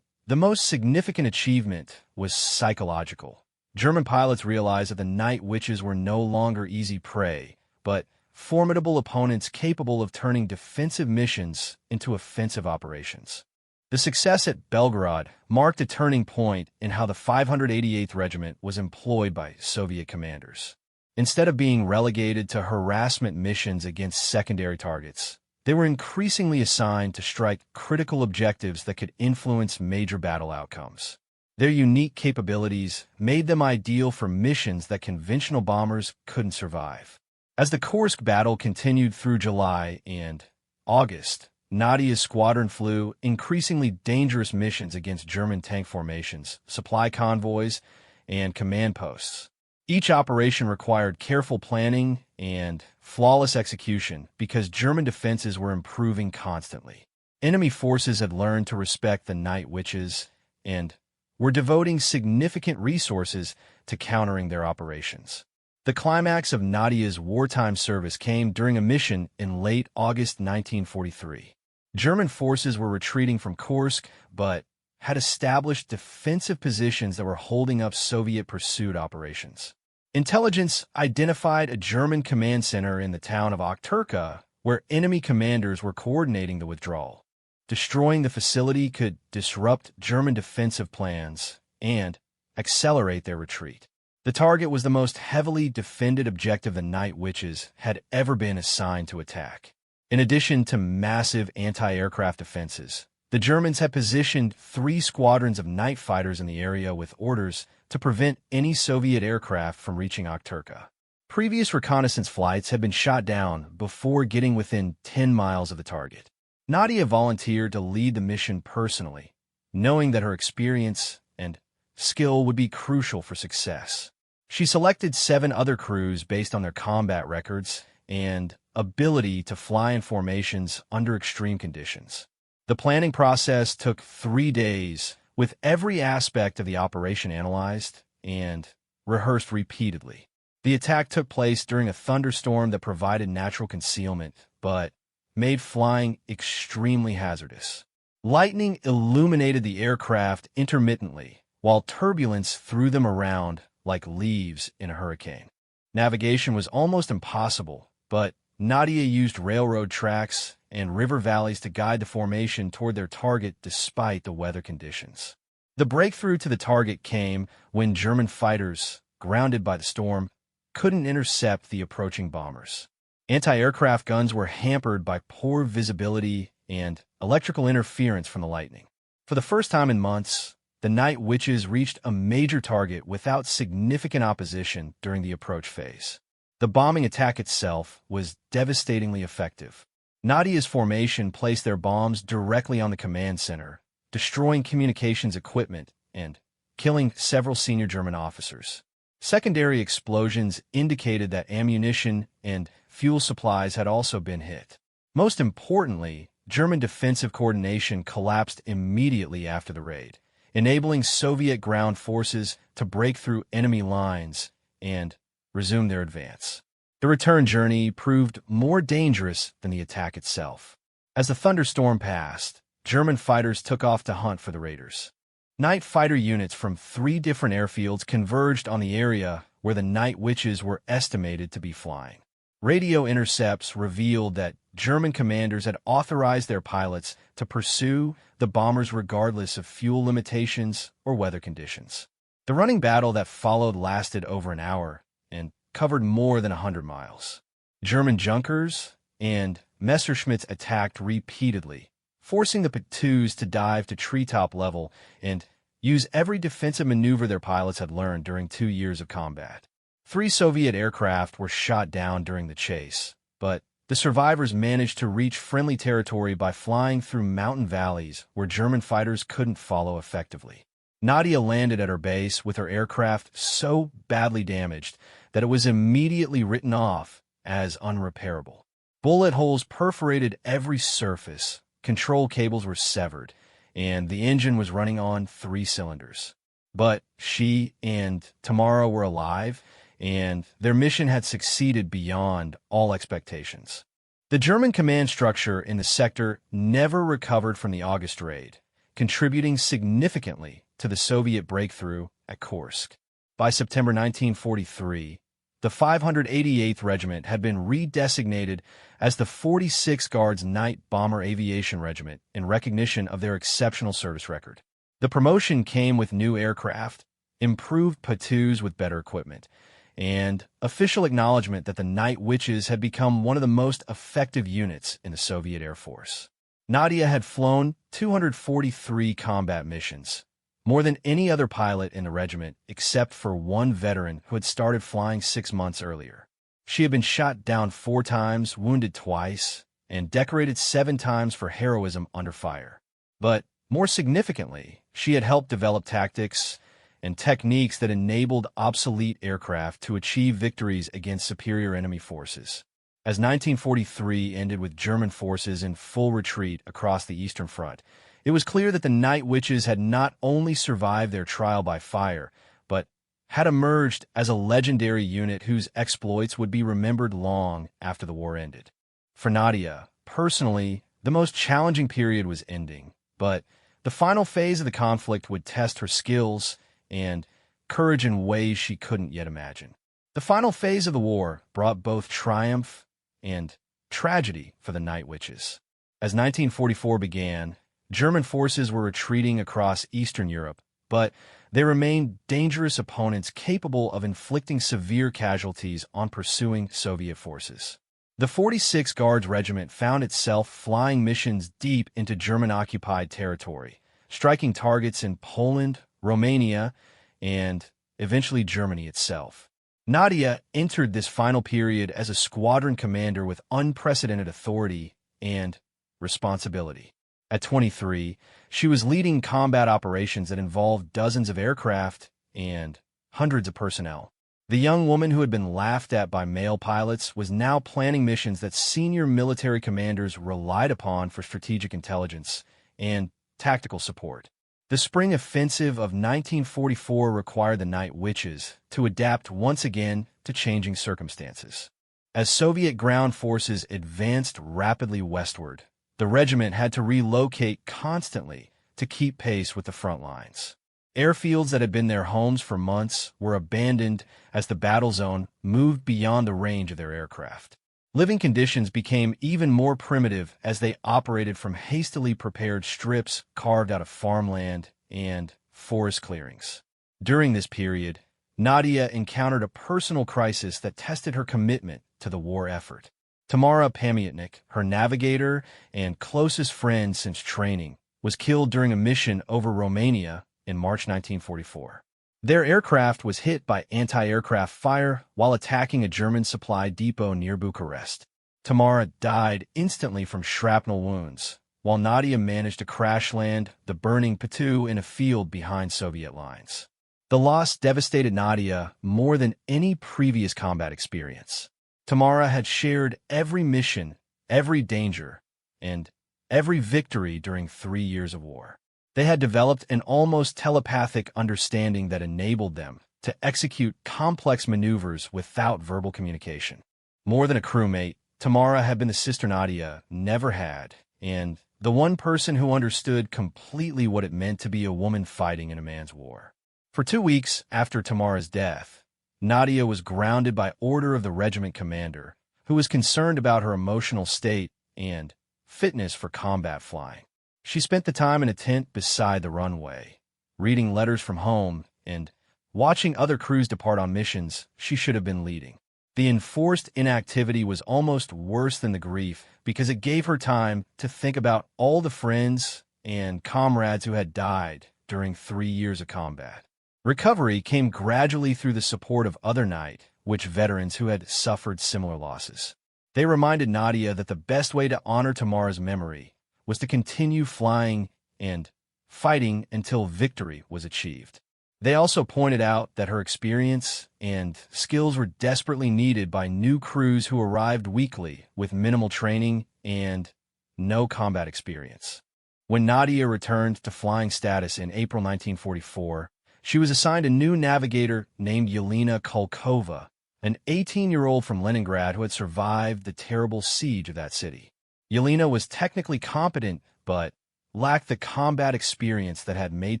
the most significant achievement was psychological. German pilots realized that the Night Witches were no longer easy prey, but formidable opponents capable of turning defensive missions into offensive operations. The success at Belgorod marked a turning point in how the 588th Regiment was employed by Soviet commanders. Instead of being relegated to harassment missions against secondary targets, they were increasingly assigned to strike critical objectives that could influence major battle outcomes. Their unique capabilities made them ideal for missions that conventional bombers couldn't survive. As the Kursk battle continued through July and August, Nadia's squadron flew increasingly dangerous missions against German tank formations, supply convoys, and command posts. Each operation required careful planning and flawless execution because German defenses were improving constantly. Enemy forces had learned to respect the Night Witches and were devoting significant resources to countering their operations. The climax of Nadia's wartime service came during a mission in late August 1943. German forces were retreating from Kursk, but had established defensive positions that were holding up Soviet pursuit operations. Intelligence identified a German command center in the town of Okturka, where enemy commanders were coordinating the withdrawal. Destroying the facility could disrupt German defensive plans and accelerate their retreat. The target was the most heavily defended objective the Night Witches had ever been assigned to attack. In addition to massive anti-aircraft defenses, the Germans had positioned 3 squadrons of night fighters in the area with orders to prevent any Soviet aircraft from reaching Okturka. Previous reconnaissance flights had been shot down before getting within 10 miles of the target. Nadia volunteered to lead the mission personally, knowing that her experience and skill would be crucial for success. She selected 7 other crews based on their combat records and ability to fly in formations under extreme conditions. The planning process took 3 days, with every aspect of the operation analyzed and rehearsed repeatedly. The attack took place during a thunderstorm that provided natural concealment, but made flying extremely hazardous. Lightning illuminated the aircraft intermittently, while turbulence threw them around like leaves in a hurricane. Navigation was almost impossible, but Nadia used railroad tracks and river valleys to guide the formation toward their target despite the weather conditions. The breakthrough to the target came when German fighters, grounded by the storm, couldn't intercept the approaching bombers. Anti-aircraft guns were hampered by poor visibility and electrical interference from the lightning. For the first time in months, the Night Witches reached a major target without significant opposition during the approach phase. The bombing attack itself was devastatingly effective. Nadia's formation placed their bombs directly on the command center, destroying communications equipment and killing several senior German officers. Secondary explosions indicated that ammunition and fuel supplies had also been hit. Most importantly, German defensive coordination collapsed immediately after the raid, enabling Soviet ground forces to break through enemy lines and resume their advance. The return journey proved more dangerous than the attack itself. As the thunderstorm passed, German fighters took off to hunt for the raiders. Night fighter units from 3 different airfields converged on the area where the Night Witches were estimated to be flying. Radio intercepts revealed that German commanders had authorized their pilots to pursue the bombers regardless of fuel limitations or weather conditions. The running battle that followed lasted over an hour and covered more than 100 miles. German Junkers and Messerschmitts attacked repeatedly, forcing the P-2s to dive to treetop level and use every defensive maneuver their pilots had learned during 2 years of combat. 3 Soviet aircraft were shot down during the chase, but the survivors managed to reach friendly territory by flying through mountain valleys where German fighters couldn't follow effectively. Nadia landed at her base with her aircraft so badly damaged that it was immediately written off as unrepairable. Bullet holes perforated every surface, control cables were severed, and the engine was running on 3 cylinders. But she and Tamara were alive, and their mission had succeeded beyond all expectations. The German command structure in the sector never recovered from the August raid, contributing significantly to the Soviet breakthrough at Kursk. By September 1943, the 588th Regiment had been redesignated as the 46th Guards Night Bomber Aviation Regiment in recognition of their exceptional service record. The promotion came with new aircraft, improved Patus with better equipment, and official acknowledgement that the Night Witches had become one of the most effective units in the Soviet Air Force. Nadia had flown 243 combat missions, more than any other pilot in the regiment except for one veteran who had started flying 6 months earlier. She had been shot down 4 times, wounded twice, and decorated 7 times for heroism under fire. But more significantly, she had helped develop tactics and techniques that enabled obsolete aircraft to achieve victories against superior enemy forces. As 1943 ended with German forces in full retreat across the Eastern Front, it was clear that the Night Witches had not only survived their trial by fire, but had emerged as a legendary unit whose exploits would be remembered long after the war ended. For Nadia, personally, the most challenging period was ending, but the final phase of the conflict would test her skills and courage in ways she couldn't yet imagine. The final phase of the war brought both triumph and tragedy for the Night Witches. As 1944 began, German forces were retreating across Eastern Europe, but they remained dangerous opponents capable of inflicting severe casualties on pursuing Soviet forces. The 46th Guards Regiment found itself flying missions deep into German-occupied territory, striking targets in Poland, Romania, and eventually Germany itself. Nadia entered this final period as a squadron commander with unprecedented authority and responsibility. At 23, she was leading combat operations that involved dozens of aircraft and hundreds of personnel. The young woman who had been laughed at by male pilots was now planning missions that senior military commanders relied upon for strategic intelligence and tactical support. The spring offensive of 1944 required the Night Witches to adapt once again to changing circumstances. As Soviet ground forces advanced rapidly westward, the regiment had to relocate constantly to keep pace with the front lines. Airfields that had been their homes for months were abandoned as the battle zone moved beyond the range of their aircraft. Living conditions became even more primitive as they operated from hastily prepared strips carved out of farmland and forest clearings. During this period, Nadia encountered a personal crisis that tested her commitment to the war effort. Tamara Pamiatnik, her navigator and closest friend since training, was killed during a mission over Romania in March 1944. Their aircraft was hit by anti-aircraft fire while attacking a German supply depot near Bucharest. Tamara died instantly from shrapnel wounds, while Nadia managed to crash land the burning Patu in a field behind Soviet lines. The loss devastated Nadia more than any previous combat experience. Tamara had shared every mission, every danger, and every victory during 3 years of war. They had developed an almost telepathic understanding that enabled them to execute complex maneuvers without verbal communication. More than a crewmate, Tamara had been the sister Nadia never had, and the one person who understood completely what it meant to be a woman fighting in a man's war. For 2 weeks after Tamara's death, Nadia was grounded by order of the regiment commander, who was concerned about her emotional state and fitness for combat flying. She spent the time in a tent beside the runway, reading letters from home and watching other crews depart on missions she should have been leading. The enforced inactivity was almost worse than the grief because it gave her time to think about all the friends and comrades who had died during 3 years of combat. Recovery came gradually through the support of other Night Witch veterans who had suffered similar losses. They reminded Nadia that the best way to honor Tamara's memory was to continue flying and fighting until victory was achieved. They also pointed out that her experience and skills were desperately needed by new crews who arrived weekly with minimal training and no combat experience. When Nadia returned to flying status in April 1944, she was assigned a new navigator named Yelena Kolkova, an 18-year-old from Leningrad who had survived the terrible siege of that city. Yelena was technically competent, but lacked the combat experience that had made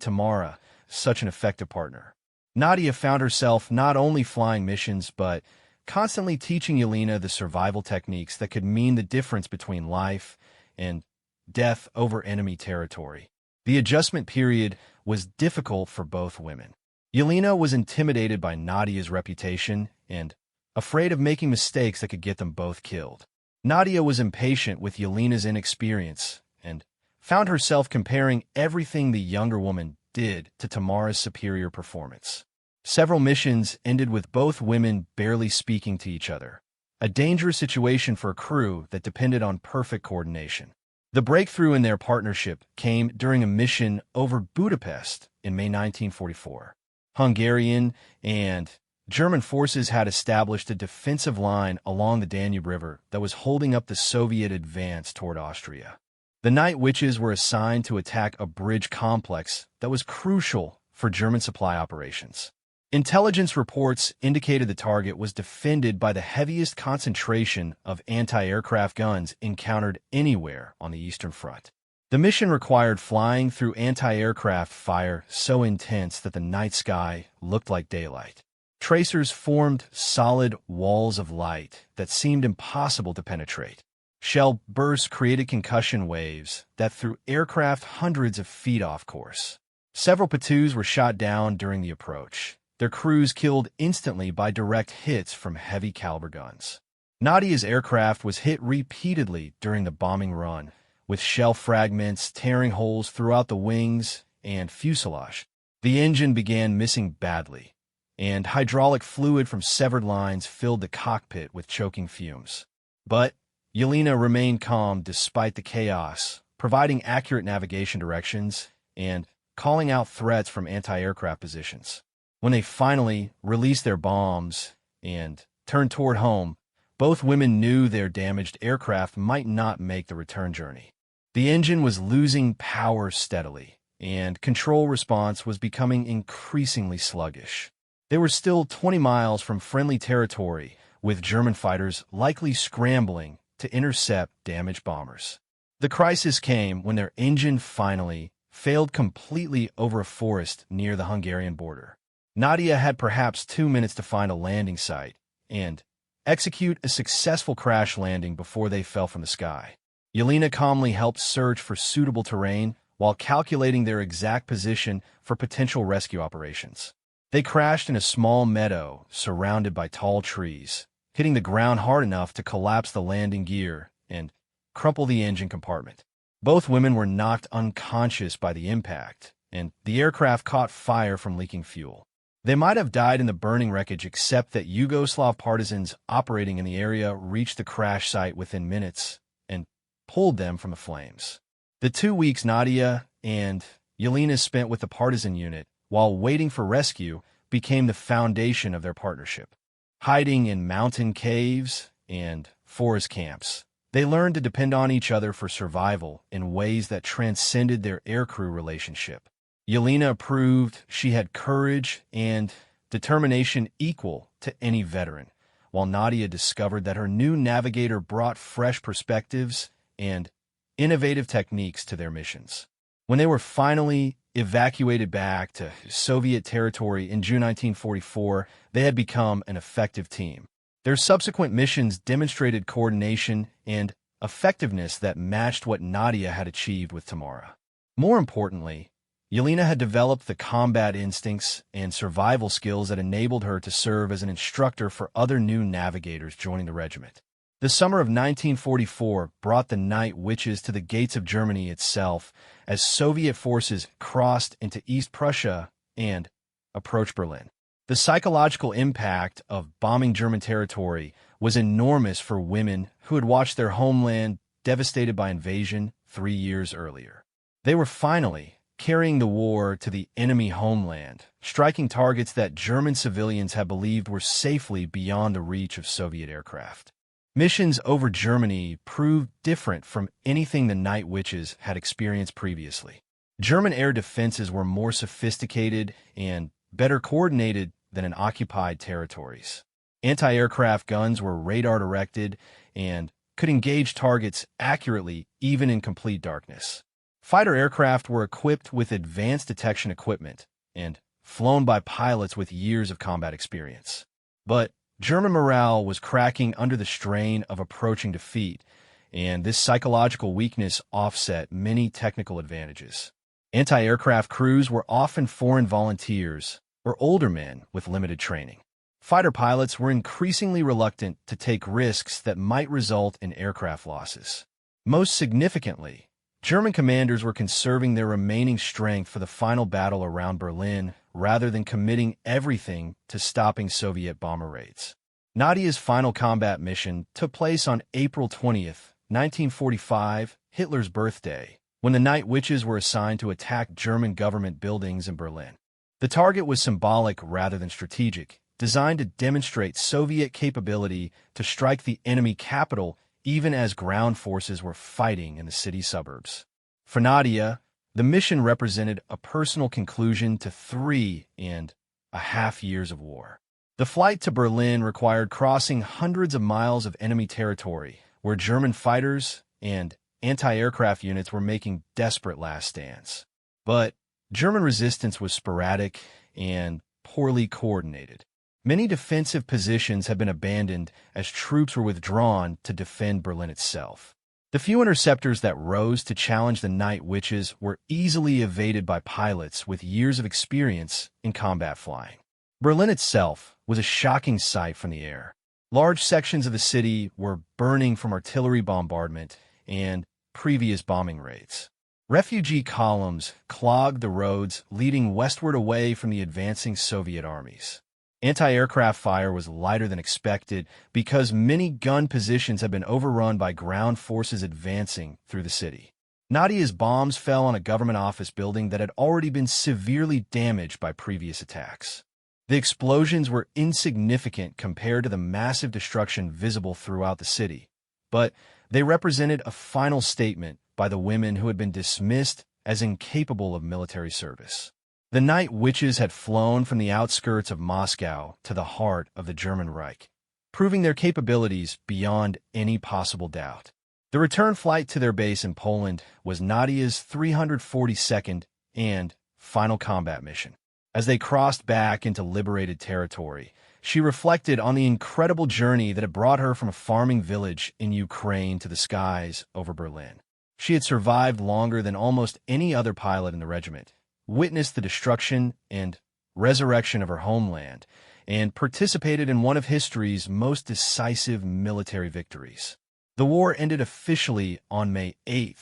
Tamara such an effective partner. Nadia found herself not only flying missions, but constantly teaching Yelena the survival techniques that could mean the difference between life and death over enemy territory. The adjustment period was difficult for both women. Yelena was intimidated by Nadia's reputation and afraid of making mistakes that could get them both killed. Nadia was impatient with Yelena's inexperience and found herself comparing everything the younger woman did to Tamara's superior performance. Several missions ended with both women barely speaking to each other, a dangerous situation for a crew that depended on perfect coordination. The breakthrough in their partnership came during a mission over Budapest in May 1944. Hungarian and German forces had established a defensive line along the Danube River that was holding up the Soviet advance toward Austria. The Night Witches were assigned to attack a bridge complex that was crucial for German supply operations. Intelligence reports indicated the target was defended by the heaviest concentration of anti-aircraft guns encountered anywhere on the Eastern Front. The mission required flying through anti-aircraft fire so intense that the night sky looked like daylight. Tracers formed solid walls of light that seemed impossible to penetrate. Shell bursts created concussion waves that threw aircraft hundreds of feet off course. Several P-2s were shot down during the approach, their crews killed instantly by direct hits from heavy-caliber guns. Nadia's aircraft was hit repeatedly during the bombing run, with shell fragments tearing holes throughout the wings and fuselage. The engine began missing badly, and hydraulic fluid from severed lines filled the cockpit with choking fumes. But Yelena remained calm despite the chaos, providing accurate navigation directions and calling out threats from anti-aircraft positions. When they finally released their bombs and turned toward home, both women knew their damaged aircraft might not make the return journey. The engine was losing power steadily, and control response was becoming increasingly sluggish. They were still 20 miles from friendly territory, with German fighters likely scrambling to intercept damaged bombers. The crisis came when their engine finally failed completely over a forest near the Hungarian border. Nadia had perhaps 2 minutes to find a landing site and execute a successful crash landing before they fell from the sky. Yelena calmly helped search for suitable terrain while calculating their exact position for potential rescue operations. They crashed in a small meadow surrounded by tall trees, hitting the ground hard enough to collapse the landing gear and crumple the engine compartment. Both women were knocked unconscious by the impact, and the aircraft caught fire from leaking fuel. They might have died in the burning wreckage, except that Yugoslav partisans operating in the area reached the crash site within minutes and pulled them from the flames. The 2 weeks Nadia and Yelena spent with the partisan unit while waiting for rescue became the foundation of their partnership. Hiding in mountain caves and forest camps, they learned to depend on each other for survival in ways that transcended their aircrew relationship. Yelena proved she had courage and determination equal to any veteran, while Nadia discovered that her new navigator brought fresh perspectives and innovative techniques to their missions. When they were finally evacuated back to Soviet territory in June 1944, they had become an effective team. Their subsequent missions demonstrated coordination and effectiveness that matched what Nadia had achieved with Tamara. More importantly, Yelena had developed the combat instincts and survival skills that enabled her to serve as an instructor for other new navigators joining the regiment. The summer of 1944 brought the Night Witches to the gates of Germany itself as Soviet forces crossed into East Prussia and approached Berlin. The psychological impact of bombing German territory was enormous for women who had watched their homeland devastated by invasion 3 years earlier. They were finally carrying the war to the enemy homeland, striking targets that German civilians had believed were safely beyond the reach of Soviet aircraft. Missions over Germany proved different from anything the Night Witches had experienced previously. German air defenses were more sophisticated and better coordinated than in occupied territories. Anti-aircraft guns were radar-directed and could engage targets accurately even in complete darkness. Fighter aircraft were equipped with advanced detection equipment and flown by pilots with years of combat experience. But German morale was cracking under the strain of approaching defeat, and this psychological weakness offset many technical advantages. Anti-aircraft crews were often foreign volunteers or older men with limited training. Fighter pilots were increasingly reluctant to take risks that might result in aircraft losses. Most significantly, German commanders were conserving their remaining strength for the final battle around Berlin rather than committing everything to stopping Soviet bomber raids. Nadia's final combat mission took place on April 20th, 1945, Hitler's birthday, when the Night Witches were assigned to attack German government buildings in Berlin. The target was symbolic rather than strategic, designed to demonstrate Soviet capability to strike the enemy capital even as ground forces were fighting in the city suburbs. For Nadia, the mission represented a personal conclusion to 3.5 years of war. The flight to Berlin required crossing hundreds of miles of enemy territory, where German fighters and anti-aircraft units were making desperate last stands. But German resistance was sporadic and poorly coordinated. Many defensive positions had been abandoned as troops were withdrawn to defend Berlin itself. The few interceptors that rose to challenge the Night Witches were easily evaded by pilots with years of experience in combat flying. Berlin itself was a shocking sight from the air. Large sections of the city were burning from artillery bombardment and previous bombing raids. Refugee columns clogged the roads leading westward away from the advancing Soviet armies. Anti-aircraft fire was lighter than expected because many gun positions had been overrun by ground forces advancing through the city. Nadia's bombs fell on a government office building that had already been severely damaged by previous attacks. The explosions were insignificant compared to the massive destruction visible throughout the city, but they represented a final statement by the women who had been dismissed as incapable of military service. The Night Witches had flown from the outskirts of Moscow to the heart of the German Reich, proving their capabilities beyond any possible doubt. The return flight to their base in Poland was Nadia's 342nd and final combat mission. As they crossed back into liberated territory, she reflected on the incredible journey that had brought her from a farming village in Ukraine to the skies over Berlin. She had survived longer than almost any other pilot in the regiment, witnessed the destruction and resurrection of her homeland, and participated in one of history's most decisive military victories. The war ended officially on May 8,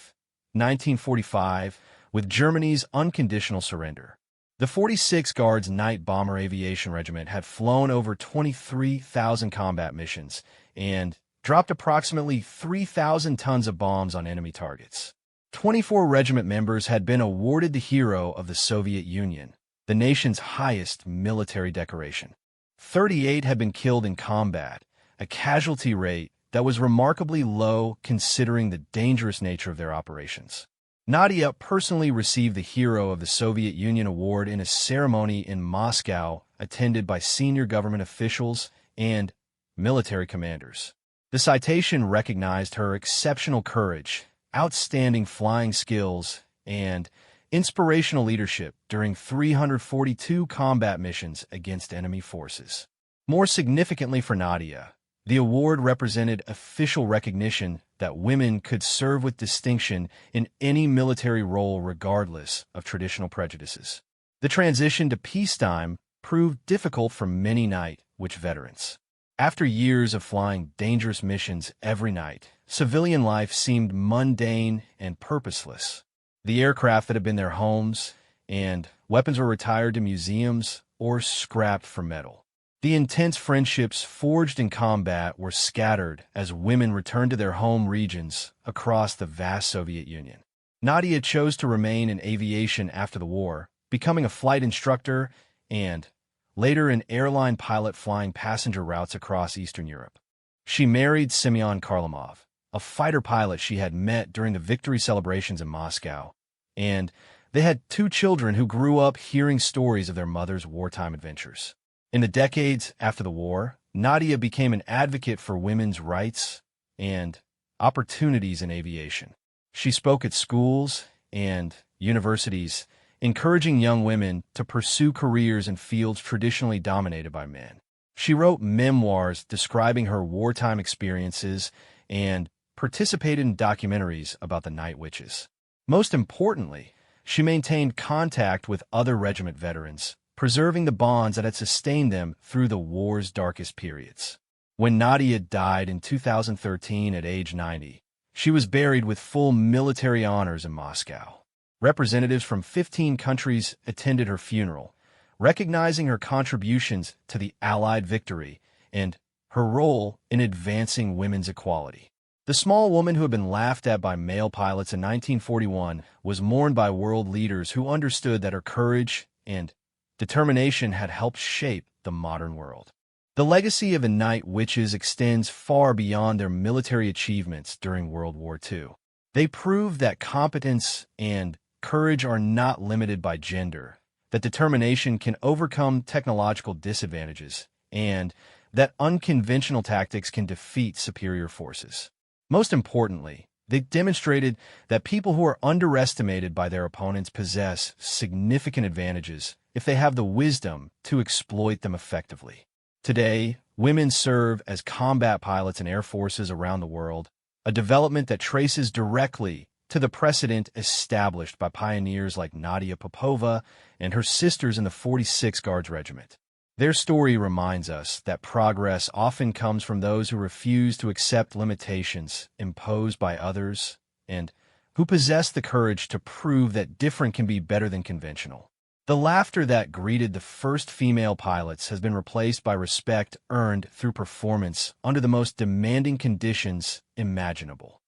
1945, with Germany's unconditional surrender. The 46th Guards Night Bomber Aviation Regiment had flown over 23,000 combat missions and dropped approximately 3,000 tons of bombs on enemy targets. 24 regiment members had been awarded the Hero of the Soviet Union, the nation's highest military decoration. 38 had been killed in combat, a casualty rate that was remarkably low considering the dangerous nature of their operations. Nadia personally received the Hero of the Soviet Union award in a ceremony in Moscow attended by senior government officials and military commanders. The citation recognized her exceptional courage, outstanding flying skills, and inspirational leadership during 342 combat missions against enemy forces. More significantly for Nadia, the award represented official recognition that women could serve with distinction in any military role regardless of traditional prejudices. The transition to peacetime proved difficult for many Night Witch veterans. After years of flying dangerous missions every night, civilian life seemed mundane and purposeless. The aircraft that had been their homes and weapons were retired to museums or scrapped for metal. The intense friendships forged in combat were scattered as women returned to their home regions across the vast Soviet Union. Nadia chose to remain in aviation after the war, becoming a flight instructor and later an airline pilot flying passenger routes across Eastern Europe. She married Semyon Kharlamov, a fighter pilot she had met during the victory celebrations in Moscow, and they had 2 children who grew up hearing stories of their mother's wartime adventures. In the decades after the war, Nadia became an advocate for women's rights and opportunities in aviation. She spoke at schools and universities, encouraging young women to pursue careers in fields traditionally dominated by men. She wrote memoirs describing her wartime experiences and participated in documentaries about the night witches. Most importantly, she maintained contact with other regiment veterans, preserving the bonds that had sustained them through the war's darkest periods. When Nadia died in 2013 at age 90, she was buried with full military honors in Moscow. Representatives from 15 countries attended her funeral, recognizing her contributions to the Allied victory and her role in advancing women's equality. The small woman who had been laughed at by male pilots in 1941 was mourned by world leaders who understood that her courage and determination had helped shape the modern world. The legacy of the night witches extends far beyond their military achievements during World War II. They proved that competence and courage are not limited by gender, that determination can overcome technological disadvantages, and that unconventional tactics can defeat superior forces. Most importantly, they demonstrated that people who are underestimated by their opponents possess significant advantages if they have the wisdom to exploit them effectively. Today, women serve as combat pilots in air forces around the world, a development that traces directly to the precedent established by pioneers like Nadia Popova and her sisters in the 46th Guards Regiment. Their story reminds us that progress often comes from those who refuse to accept limitations imposed by others and who possess the courage to prove that different can be better than conventional. The laughter that greeted the first female pilots has been replaced by respect earned through performance under the most demanding conditions imaginable.